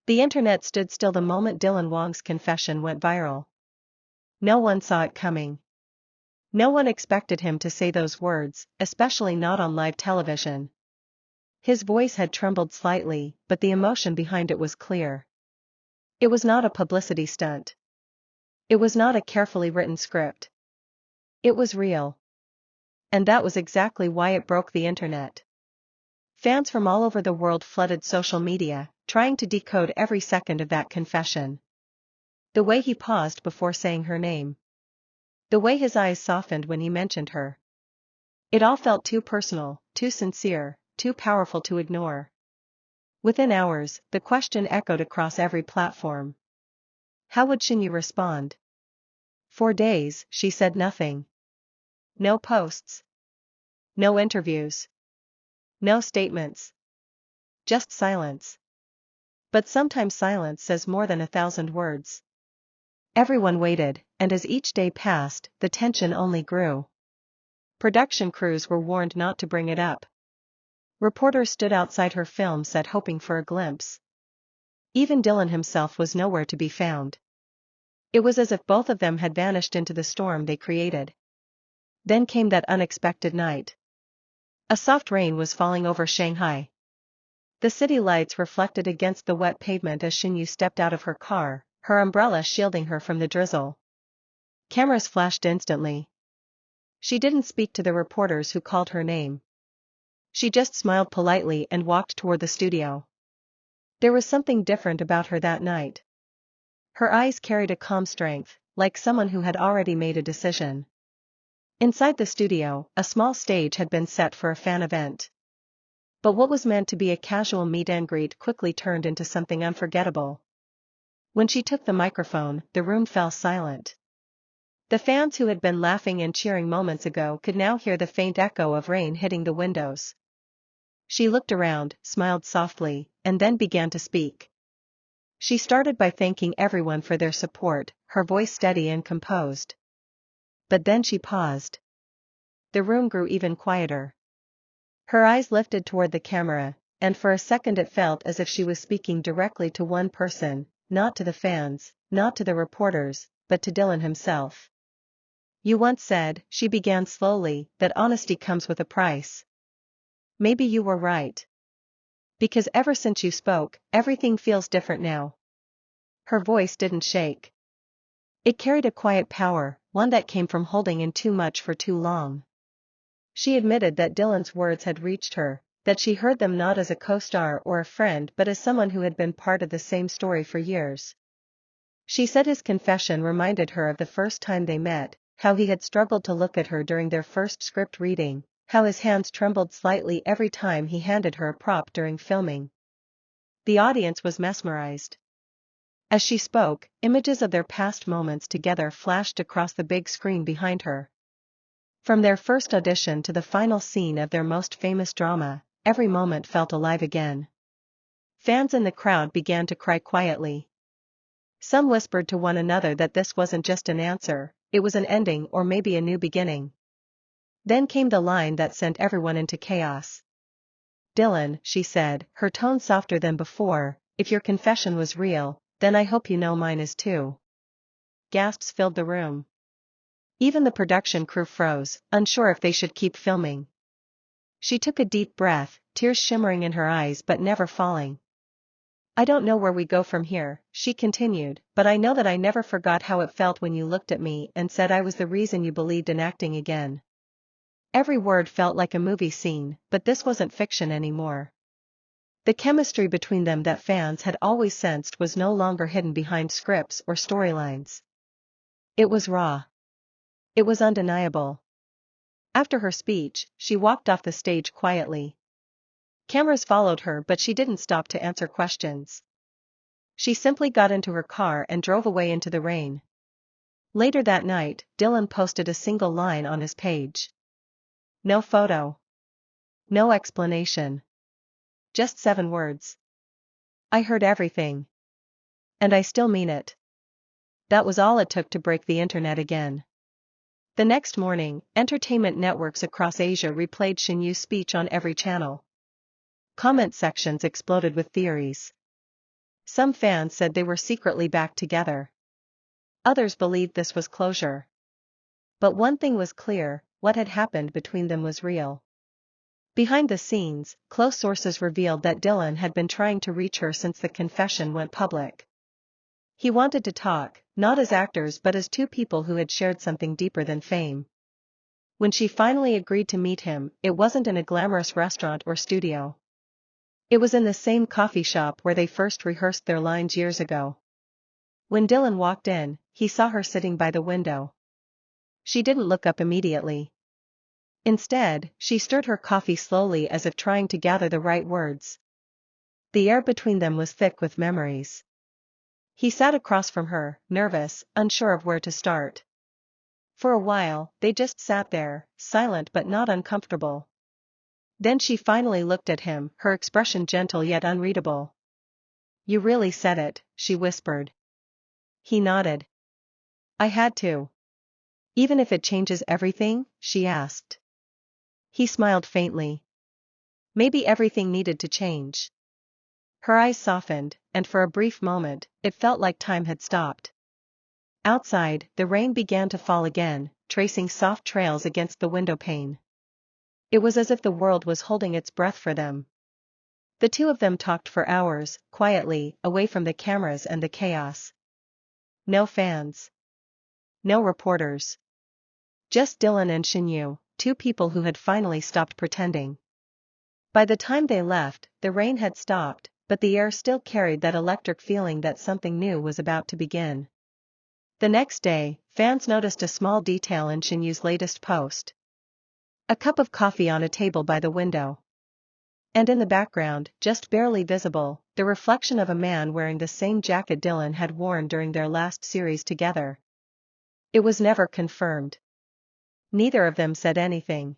The internet stood still the moment Dylan Wang's confession went viral. No one saw it coming. No one expected him to say those words, especially not on live television. His voice had trembled slightly, but the emotion behind it was clear. It was not a publicity stunt. It was not a carefully written script. It was real. And that was exactly why it broke the internet. Fans from all over the world flooded social media, trying to decode every second of that confession. The way he paused before saying her name. The way his eyes softened when he mentioned her. It all felt too personal, too sincere, too powerful to ignore. Within hours, the question echoed across every platform. How would Shinyu respond? For days, she said nothing. No posts. No interviews. No statements. Just silence. But sometimes silence says more than 1,000 words. Everyone waited, and as each day passed, the tension only grew. Production crews were warned not to bring it up. Reporters stood outside her film set hoping for a glimpse. Even Dylan himself was nowhere to be found. It was as if both of them had vanished into the storm they created. Then came that unexpected night. A soft rain was falling over Shanghai. The city lights reflected against the wet pavement as Shinyu stepped out of her car, her umbrella shielding her from the drizzle. Cameras flashed instantly. She didn't speak to the reporters who called her name. She just smiled politely and walked toward the studio. There was something different about her that night. Her eyes carried a calm strength, like someone who had already made a decision. Inside the studio, a small stage had been set for a fan event. But what was meant to be a casual meet and greet quickly turned into something unforgettable. When she took the microphone, the room fell silent. The fans who had been laughing and cheering moments ago could now hear the faint echo of rain hitting the windows. She looked around, smiled softly, and then began to speak. She started by thanking everyone for their support, her voice steady and composed. But then she paused. The room grew even quieter. Her eyes lifted toward the camera, and for a second it felt as if she was speaking directly to one person, not to the fans, not to the reporters, but to Dylan himself. You once said, she began slowly, that honesty comes with a price. Maybe you were right. Because ever since you spoke, everything feels different now. Her voice didn't shake. It carried a quiet power, one that came from holding in too much for too long. She admitted that Dylan's words had reached her, that she heard them not as a co-star or a friend but as someone who had been part of the same story for years. She said his confession reminded her of the first time they met, how he had struggled to look at her during their first script reading, how his hands trembled slightly every time he handed her a prop during filming. The audience was mesmerized. As she spoke, images of their past moments together flashed across the big screen behind her. From their first audition to the final scene of their most famous drama, every moment felt alive again. Fans in the crowd began to cry quietly. Some whispered to one another that this wasn't just an answer, it was an ending or maybe a new beginning. Then came the line that sent everyone into chaos. Dylan, she said, her tone softer than before, if your confession was real, then I hope you know mine is too. Gasps filled the room. Even the production crew froze, unsure if they should keep filming. She took a deep breath, tears shimmering in her eyes but never falling. I don't know where we go from here, she continued, but I know that I never forgot how it felt when you looked at me and said I was the reason you believed in acting again. Every word felt like a movie scene, but this wasn't fiction anymore. The chemistry between them that fans had always sensed was no longer hidden behind scripts or storylines. It was raw. It was undeniable. After her speech, she walked off the stage quietly. Cameras followed her but she didn't stop to answer questions. She simply got into her car and drove away into the rain. Later that night, Dylan posted a single line on his page. No photo. No explanation. Just 7 words. I heard everything. And I still mean it. That was all it took to break the internet again. The next morning, entertainment networks across Asia replayed Shen Yue's speech on every channel. Comment sections exploded with theories. Some fans said they were secretly back together. Others believed this was closure. But one thing was clear, what had happened between them was real. Behind the scenes, close sources revealed that Dylan had been trying to reach her since the confession went public. He wanted to talk, not as actors but as two people who had shared something deeper than fame. When she finally agreed to meet him, it wasn't in a glamorous restaurant or studio. It was in the same coffee shop where they first rehearsed their lines years ago. When Dylan walked in, he saw her sitting by the window. She didn't look up immediately. Instead, she stirred her coffee slowly as if trying to gather the right words. The air between them was thick with memories. He sat across from her, nervous, unsure of where to start. For a while, they just sat there, silent but not uncomfortable. Then she finally looked at him, her expression gentle yet unreadable. "You really said it," she whispered. He nodded. "I had to." "Even if it changes everything?" she asked. He smiled faintly. Maybe everything needed to change. Her eyes softened, and for a brief moment, it felt like time had stopped. Outside, the rain began to fall again, tracing soft trails against the window pane. It was as if the world was holding its breath for them. The two of them talked for hours, quietly, away from the cameras and the chaos. No fans. No reporters. Just Dylan and Shinyu, two people who had finally stopped pretending. By the time they left, the rain had stopped, but the air still carried that electric feeling that something new was about to begin. The next day, fans noticed a small detail in Shinyu's latest post. A cup of coffee on a table by the window. And in the background, just barely visible, the reflection of a man wearing the same jacket Dylan had worn during their last series together. It was never confirmed. Neither of them said anything.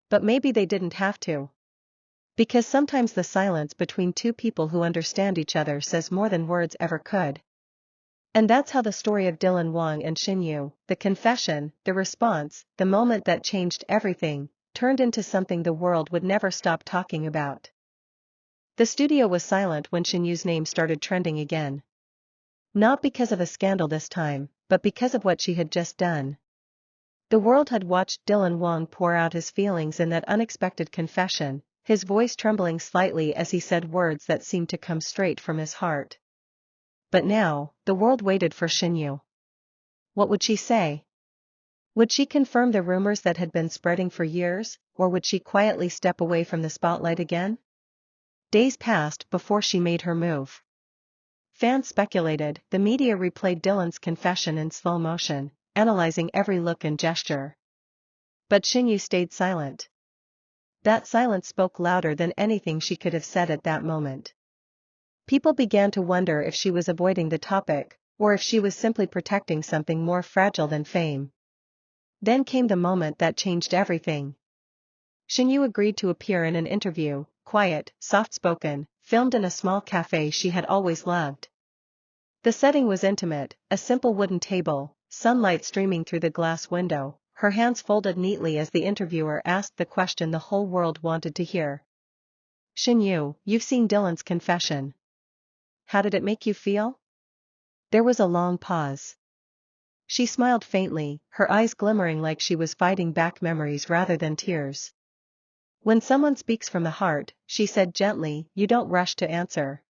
But maybe they didn't have to. Because sometimes the silence between two people who understand each other says more than words ever could. And that's how the story of Dylan Wang and Shinyu, the confession, the response, the moment that changed everything, turned into something the world would never stop talking about. The studio was silent when Shinyu's name started trending again. Not because of a scandal this time, but because of what she had just done. The world had watched Dylan Wang pour out his feelings in that unexpected confession, his voice trembling slightly as he said words that seemed to come straight from his heart. But now, the world waited for Shinyu. What would she say? Would she confirm the rumors that had been spreading for years, or would she quietly step away from the spotlight again? Days passed before she made her move. Fans speculated, the media replayed Dylan's confession in slow motion, analyzing every look and gesture. But Shinyu stayed silent. That silence spoke louder than anything she could have said at that moment. People began to wonder if she was avoiding the topic, or if she was simply protecting something more fragile than fame. Then came the moment that changed everything. Shinyu agreed to appear in an interview, quiet, soft-spoken, filmed in a small cafe she had always loved. The setting was intimate, a simple wooden table, sunlight streaming through the glass window, her hands folded neatly as the interviewer asked the question the whole world wanted to hear. "Shinyu, you've seen Dylan's confession. How did it make you feel?" There was a long pause. She smiled faintly, her eyes glimmering like she was fighting back memories rather than tears. "When someone speaks from the heart," she said gently, "you don't rush to answer.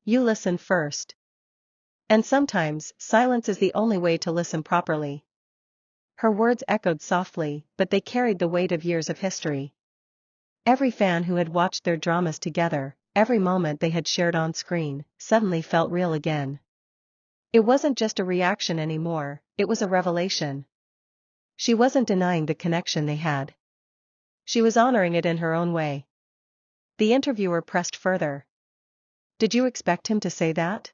You listen first. And sometimes, silence is the only way to listen properly." Her words echoed softly, but they carried the weight of years of history. Every fan who had watched their dramas together, every moment they had shared on screen, suddenly felt real again. It wasn't just a reaction anymore, it was a revelation. She wasn't denying the connection they had. She was honoring it in her own way. The interviewer pressed further. "Did you expect him to say that?"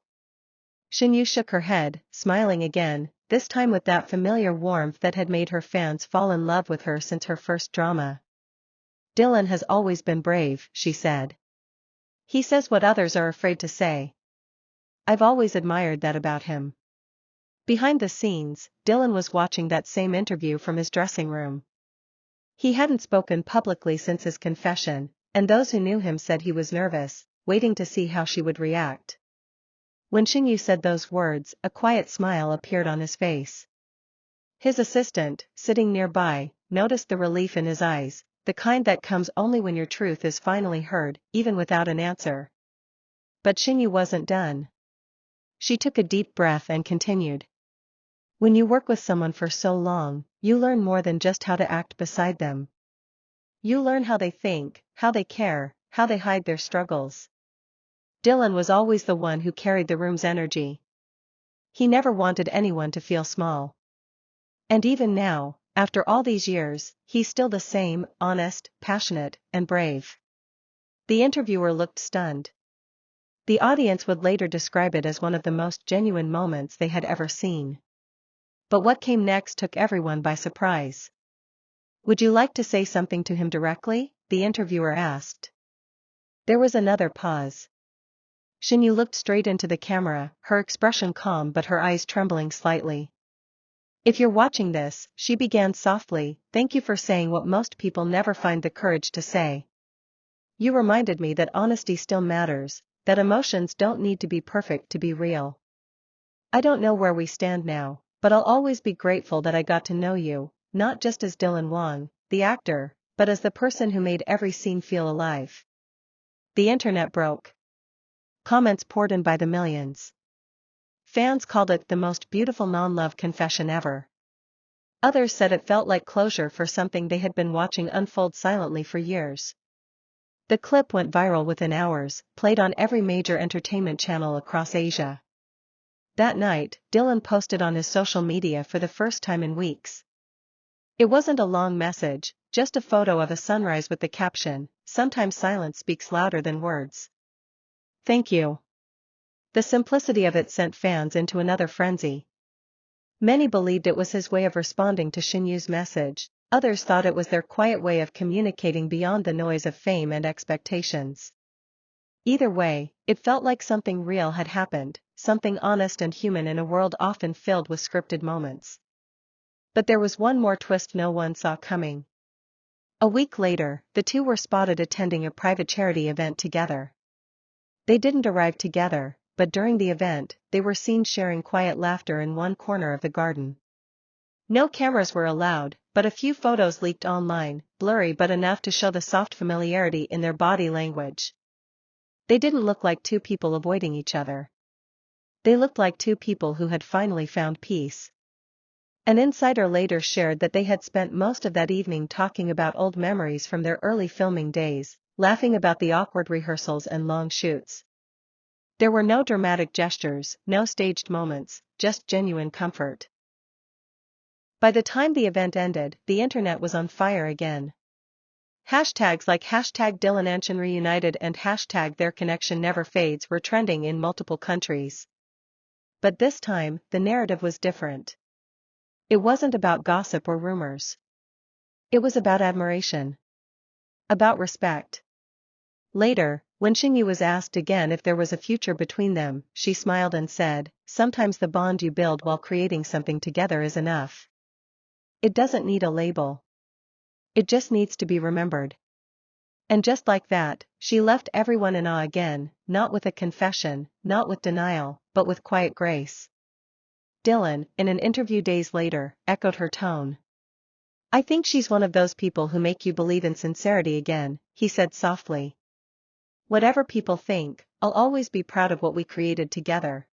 Shinyu shook her head, smiling again, this time with that familiar warmth that had made her fans fall in love with her since her first drama. "Dylan has always been brave," she said. "He says what others are afraid to say. I've always admired that about him." Behind the scenes, Dylan was watching that same interview from his dressing room. He hadn't spoken publicly since his confession, and those who knew him said he was nervous, waiting to see how she would react. When Shinyu said those words, a quiet smile appeared on his face. His assistant, sitting nearby, noticed the relief in his eyes, the kind that comes only when your truth is finally heard, even without an answer. But Shinyu wasn't done. She took a deep breath and continued. When you work with someone for so long, you learn more than just how to act beside them. You learn how they think, how they care, how they hide their struggles. Dylan was always the one who carried the room's energy. He never wanted anyone to feel small. And even now, after all these years, he's still the same, honest, passionate, and brave. The interviewer looked stunned. The audience would later describe it as one of the most genuine moments they had ever seen. But what came next took everyone by surprise. Would you like to say something to him directly? The interviewer asked. There was another pause. Shinyu looked straight into the camera, her expression calm but her eyes trembling slightly. If you're watching this, she began softly, thank you for saying what most people never find the courage to say. You reminded me that honesty still matters, that emotions don't need to be perfect to be real. I don't know where we stand now, but I'll always be grateful that I got to know you, not just as Dylan Wang, the actor, but as the person who made every scene feel alive. The internet broke. Comments poured in by the millions. Fans called it the most beautiful non-love confession ever. Others said it felt like closure for something they had been watching unfold silently for years. The clip went viral within hours, played on every major entertainment channel across Asia. That night, Dylan posted on his social media for the first time in weeks. It wasn't a long message, just a photo of a sunrise with the caption, "Sometimes silence speaks louder than words." Thank you. The simplicity of it sent fans into another frenzy. Many believed it was his way of responding to Shinyu's message, others thought it was their quiet way of communicating beyond the noise of fame and expectations. Either way, it felt like something real had happened, something honest and human in a world often filled with scripted moments. But there was one more twist no one saw coming. A week later, the two were spotted attending a private charity event together. They didn't arrive together, but during the event, they were seen sharing quiet laughter in one corner of the garden. No cameras were allowed, but a few photos leaked online, blurry but enough to show the soft familiarity in their body language. They didn't look like two people avoiding each other. They looked like two people who had finally found peace. An insider later shared that they had spent most of that evening talking about old memories from their early filming days, laughing about the awkward rehearsals and long shoots. There were no dramatic gestures, no staged moments, just genuine comfort. By the time the event ended, the internet was on fire again. Hashtags like hashtag Dylan and Shen reunited and hashtag their connection never fades were trending in multiple countries. But this time, the narrative was different. It wasn't about gossip or rumors. It was about admiration. About respect. Later, when Shinyu was asked again if there was a future between them, she smiled and said, "Sometimes the bond you build while creating something together is enough. It doesn't need a label. It just needs to be remembered." And just like that, she left everyone in awe again, not with a confession, not with denial, but with quiet grace. Dylan, in an interview days later, echoed her tone. "I think she's one of those people who make you believe in sincerity again," he said softly. "Whatever people think, I'll always be proud of what we created together."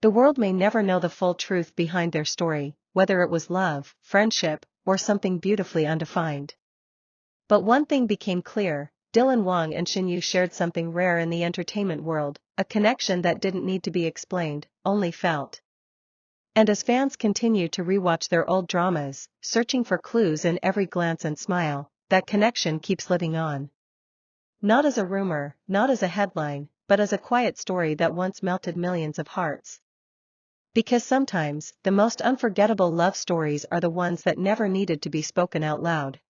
The world may never know the full truth behind their story, whether it was love, friendship, or something beautifully undefined. But one thing became clear, Dylan Wang and Shinyu shared something rare in the entertainment world, a connection that didn't need to be explained, only felt. And as fans continue to rewatch their old dramas, searching for clues in every glance and smile, that connection keeps living on. Not as a rumor, not as a headline, but as a quiet story that once melted millions of hearts. Because sometimes, the most unforgettable love stories are the ones that never needed to be spoken out loud.